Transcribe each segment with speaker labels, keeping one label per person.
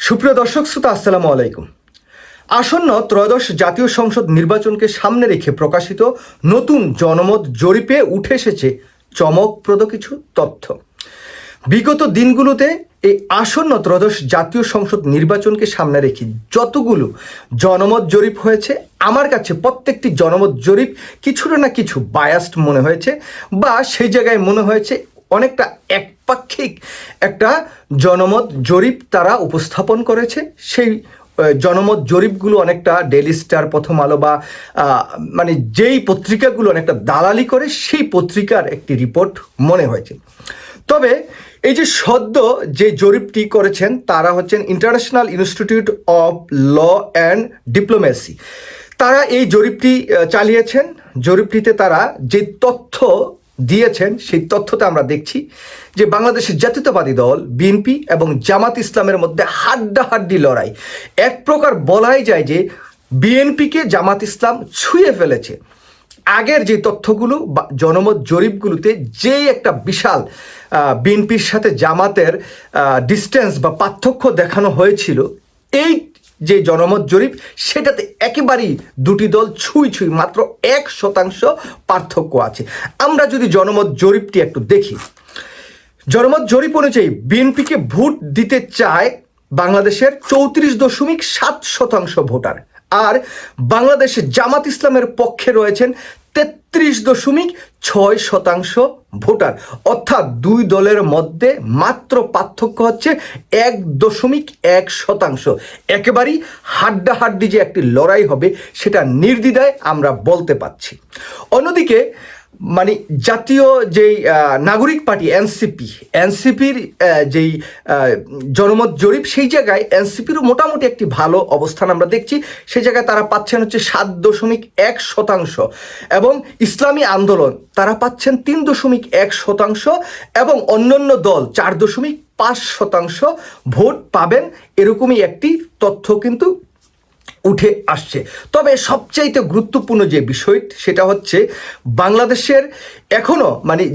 Speaker 1: সুপ্রিয় দর্শক শ্রোতা, আসসালামু আলাইকুম। আসন্ন ত্রয়োদশ জাতীয় সংসদ নির্বাচনকে সামনে রেখে প্রকাশিত নতুন জনমত জরিপে উঠে এসেছে চমকপ্রদ কিছু তথ্য। বিগত দিনগুলোতে এই আসন্ন ত্রয়োদশ জাতীয় সংসদ নির্বাচনকে সামনে রেখে যতগুলো জনমত জরিপ হয়েছে, আমার কাছে প্রত্যেকটি জনমত জরিপ কিছুটা না কিছু বায়াসড মনে হয়েছে, বা সেই জায়গায় মনে হয়েছে অনেকটা একপাক্ষিক একটা জনমত জরিপ তারা উপস্থাপন করেছে। সেই জনমত জরিপগুলো অনেকটা ডেইলি স্টার, প্রথম আলো বা যেই পত্রিকাগুলো অনেকটা দালালি করে সেই পত্রিকার একটি রিপোর্ট মনে হয়েছে। তবে এই যে সদ্য যে জরিপটি করেছেন তারা হচ্ছেন international institute of law and diplomacy. তারা এই জরিপটি চালিয়েছেন। জরিপটিতে তারা যে তথ্য দিয়েছেন সেই তথ্যতে আমরা দেখছি যে বাংলাদেশের জাতীয়তাবাদী দল বিএনপি এবং জামাত ইসলামের মধ্যে হাড্ডাহাড্ডি লড়াই। এক প্রকার বলাই যায় যে বিএনপিকে জামাত ইসলাম ছুঁয়ে ফেলেছে। আগের যে তথ্যগুলো বা জনমত জরিপগুলোতে যেই একটা বিশাল বিএনপির সাথে জামাতের ডিস্টেন্স বা পার্থক্য দেখানো হয়েছিল, এই যে জনমত জরিপ সেটাতে একেবারেই দুটি দল ছুঁই মাত্র 1% পার্থক্য আছে। আমরা যদি জনমত জরিপটি একটু দেখি, জনমত জরিপ অনুযায়ী বিএনপিকে ভোট দিতে চায় বাংলাদেশের 34.7% ভোটার, আর বাংলাদেশের জামাত ইসলামের পক্ষে রয়েছেন 33.6% ভোটার। অর্থাৎ দুই দলের মধ্যে মাত্র পার্থক্য হচ্ছে 1.1%। একেবারেই হাড্ডাহাড্ডি যে একটি লড়াই হবে সেটা নির্দ্বিধায় আমরা বলতে পারছি। অন্যদিকে জাতীয় যেই নাগরিক পার্টি এনসিপির যেই জনমত জরিপ, সেই জায়গায় এনসিপিরও মোটামুটি একটি ভালো অবস্থান আমরা দেখছি। সেই জায়গায় তারা পাচ্ছেন হচ্ছে 7.1%, এবং ইসলামী আন্দোলন তারা পাচ্ছেন 3.1%, এবং অন্যান্য দল 4.5% ভোট পাবেন। এরকমই একটি তথ্য কিন্তু উঠে আসছে। তবে সবচাইতে গুরুত্বপূর্ণ যে বিষয় সেটা হচ্ছে বাংলাদেশের এখনও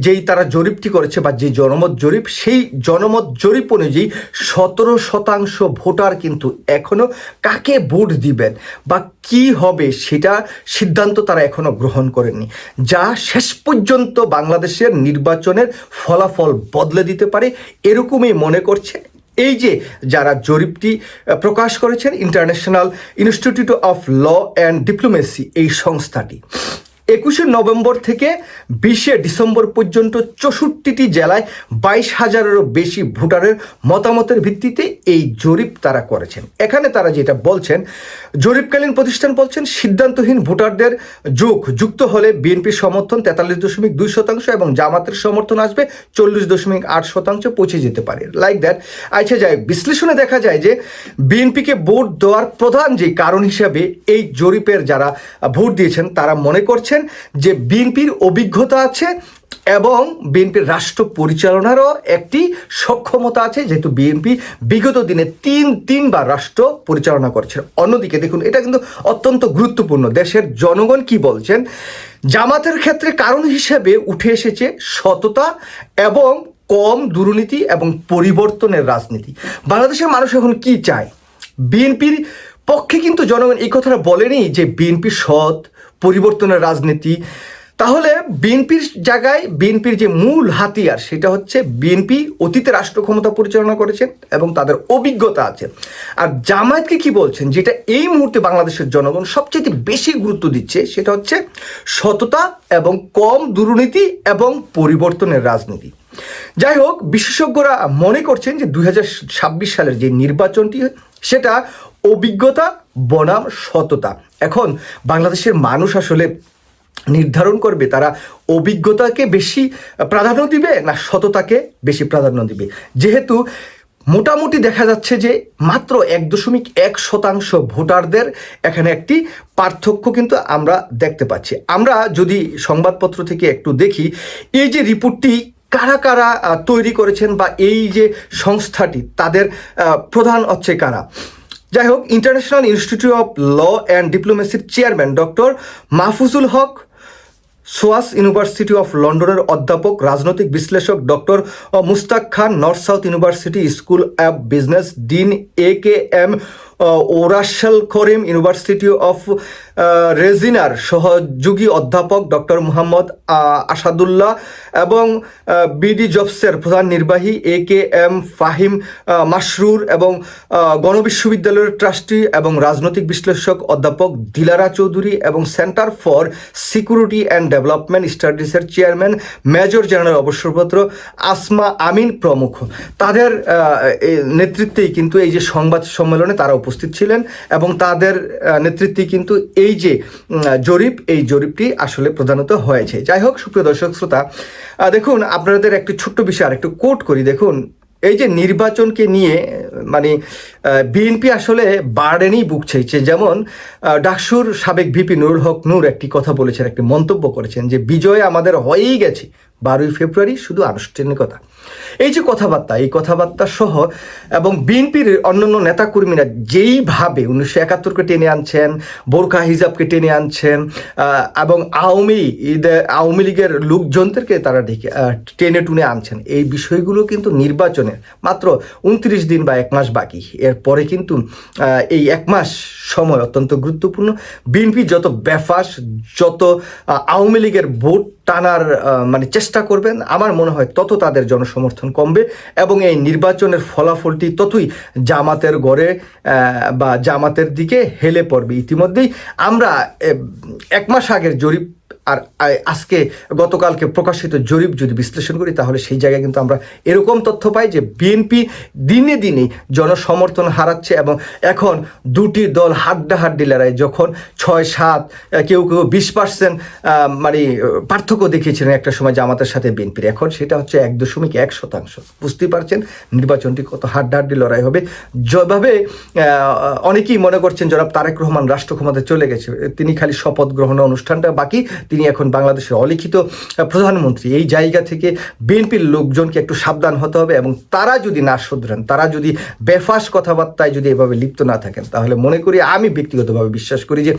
Speaker 1: যেই তারা জরিপটি করেছে বা যে জনমত জরিপ, সেই জনমত জরিপ অনুযায়ী 17% ভোটার কিন্তু এখনও কাকে ভোট দিবেন বা কি হবে সেটা সিদ্ধান্ত তারা এখনও গ্রহণ করেননি, যা শেষ পর্যন্ত বাংলাদেশের নির্বাচনের ফলাফল বদলে দিতে পারে এরকমই মনে করছে এই যে যারা জরিপটি প্রকাশ করেছেন international institute of law and diplomacy এই সংস্থাটি। 21শে নভেম্বর থেকে 20শে ডিসেম্বর পর্যন্ত 64টি জেলায় 22,000-এরও বেশি ভোটারের মতামতের ভিত্তিতে এই জরিপ তারা করেছেন। এখানে তারা যেটা বলছেন, জরিপকালীন প্রতিষ্ঠান বলছেন সিদ্ধান্তহীন ভোটারদের যুক্ত হলে বিএনপির সমর্থন 43.2% এবং জামাতের সমর্থন আসবে 40.8% পৌঁছে যেতে পারে। Like that. আচ্ছা, যায় বিশ্লেষণে দেখা যায় যে বিএনপিকে ভোট দেওয়ার প্রধান যে কারণ হিসাবে এই জরিপের যারা ভোট দিয়েছেন তারা মনে করছেন যে বিএনপির অভিজ্ঞতা আছে এবং বিএনপির রাষ্ট্র পরিচালনারও একটি সক্ষমতা আছে, যেহেতু বিএনপি বিগত দিনে তিনবার রাষ্ট্র পরিচালনা করছে। অন্যদিকে দেখুন, এটা কিন্তু অত্যন্ত গুরুত্বপূর্ণ, দেশের জনগণ কি বলছেন। জামাতের ক্ষেত্রে কারণ হিসেবে উঠে এসেছে সততা এবং কম দুর্নীতি এবং পরিবর্তনের রাজনীতি। বাংলাদেশের মানুষ এখন কি চায়? বিএনপির পক্ষে কিন্তু জনগণ এই কথাটা বলেনি যে বিএনপি সৎ, পরিবর্তনের রাজনীতি। তাহলে বিএনপির জায়গায় বিএনপির যে মূল হাতিয়ার সেটা হচ্ছে বিএনপি অতীতে রাষ্ট্র ক্ষমতা পরিচালনা করেছেন এবং তাদের অভিজ্ঞতা আছে। আর জামায়াতকে কি বলছেন, যেটা এই মুহূর্তে বাংলাদেশের জনগণ সবচেয়ে বেশি গুরুত্ব দিচ্ছে, সেটা হচ্ছে সততা এবং কম দুর্নীতি এবং পরিবর্তনের রাজনীতি। যাই হোক, বিশেষজ্ঞরা মনে করছেন যে 2026 সালের যে নির্বাচনটি সেটা অভিজ্ঞতা বনাম সততা। এখন বাংলাদেশের মানুষ আসলে নির্ধারণ করবে তারা অভিজ্ঞতাকে বেশি প্রাধান্য দিবে না সততাকে বেশি প্রাধান্য দিবে। যেহেতু মোটামুটি দেখা যাচ্ছে যে মাত্র 1.1% ভোটারদের এখানে একটি পার্থক্য কিন্তু আমরা দেখতে পাচ্ছি। আমরা যদি সংবাদপত্র থেকে একটু দেখি, এই যে রিপোর্টটি কারা কারা তৈরি করেছেন বা এই যে সংস্থাটি তাদের প্রধান হচ্ছে কারা। যাই হোক, International institute of law and ডিপ্লোমেসির chairman doctor Mahfuzul Haque SOAS University of লন্ডনের অধ্যাপক রাজনৈতিক বিশ্লেষক doctor Mushtaq Khan, North South University School of Business dean AKM ওরাশাল করিম, ইউনিভার্সিটি অফ রেজিনার সহযোগী অধ্যাপক ডক্টর মুহাম্মদ আসাদুল্লাহ এবং BD জবসের প্রধান নির্বাহী AKM ফাহিম মাসরুর এবং গণবিশ্ববিদ্যালয়ের ট্রাস্টি এবং রাজনৈতিক বিশ্লেষক অধ্যাপক দিলারা চৌধুরী এবং Centre for Security and Development স্টাডিজের চেয়ারম্যান মেজর জেনারেল অবসরপ্রাপ্ত আসমা আমিন প্রমুখ, তাদের নেতৃত্বেই কিন্তু এই যে সংবাদ সম্মেলনে তারা উপস্থিত ছিলেন এবং তাদের নেতৃত্বেই কিন্তু এই যে এই জরিপটি আসলে প্রধানত হয়েছে। যাই হোক, সুপ্রিয় দর্শক শ্রোতা, দেখুন আপনাদের একটি ছোট্ট বিষয় আর একটু কোট করি। দেখুন, এই যে নির্বাচনকে নিয়ে মানে বিএনপি আসলে বার্ডেনই ভুগছে। যেমন ডাকসুর সাবেক VP নুরুল হক নূর একটি কথা বলেছেন, একটি মন্তব্য করেছেন যে বিজয় আমাদের হয়েই গেছে, 12ই ফেব্রুয়ারি শুধু আনুষ্ঠানিকতা। এই যে কথাবার্তা, এই কথাবার্তা সহ এবং বিএনপির অন্যান্য নেতাকর্মীরা যেইভাবে 1971কে টেনে আনছেন, বোরকা হিজাবকে টেনে আনছেন এবং আওয়ামী লীগের লোকজনদেরকে তারা টেনে টুনে আনছেন, এই বিষয়গুলো কিন্তু নির্বাচনের মাত্র 29 দিন বা 1 মাস বাকি। এরপরে কিন্তু এই 1 মাস সময় অত্যন্ত গুরুত্বপূর্ণ। বিএনপি যত বেফাস, যত আওয়ামী লীগের ভোট টানার মানে চেষ্টা করবেন, আমার মনে হয় তত তাদের জনসমর্থন কমবে এবং এই নির্বাচনের ফলাফলটি ততই জামাতের গড়ে বা জামাতের দিকে হেলে পড়বে। ইতিমধ্যেই আমরা 1 মাস আগের জরিপ আর আজকে গতকালকে প্রকাশিত জরিপ যদি বিশ্লেষণ করি, তাহলে সেই জায়গায় কিন্তু আমরা এরকম তথ্য পাই যে বিএনপি দিনে দিনে জনসমর্থন হারাচ্ছে এবং এখন দুটি দল হাড্ডাহাড্ডি লড়াই, যখন 6-7 কেউ 20% মানে পার্থক্য দেখিয়েছিলেন একটা সময় জামাতের সাথে বিএনপির, এখন সেটা হচ্ছে 1.1%। বুঝতেই পারছেন নির্বাচনটি কত হাড্ডাহাড্ডি লড়াই হবে। যেভাবে অনেকেই মনে করছেন জনাব তারেক রহমান রাষ্ট্র ক্ষমতায় চলে গেছে, তিনি খালি শপথ গ্রহণ অনুষ্ঠানটা বাকি, তিনি এখন বাংলাদেশের অলিখিত প্রধানমন্ত্রী। এই জায়গা থেকে বিএনপির লোকজনকে একটু সাবধান হতে হবে এবং তারা যদি না শুধরান, তারা যদি বেফাস কথাবার্তায় যদি এভাবে লিপ্ত না থাকেন, তাহলে মনে করি, আমি ব্যক্তিগতভাবে বিশ্বাস করি যে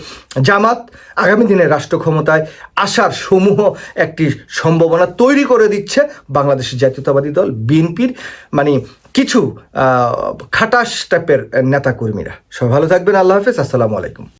Speaker 1: জামাত আগামী দিনে রাষ্ট্র ক্ষমতায় আসার সমূহ একটি সম্ভাবনা তৈরি করে দিচ্ছে বাংলাদেশের জাতীয়তাবাদী দল বিএনপির মানে কিছু খাটাস টাইপের নেতাকর্মীরা। সবাই ভালো থাকবেন। আল্লাহ হাফেজ। আসসালামু আলাইকুম।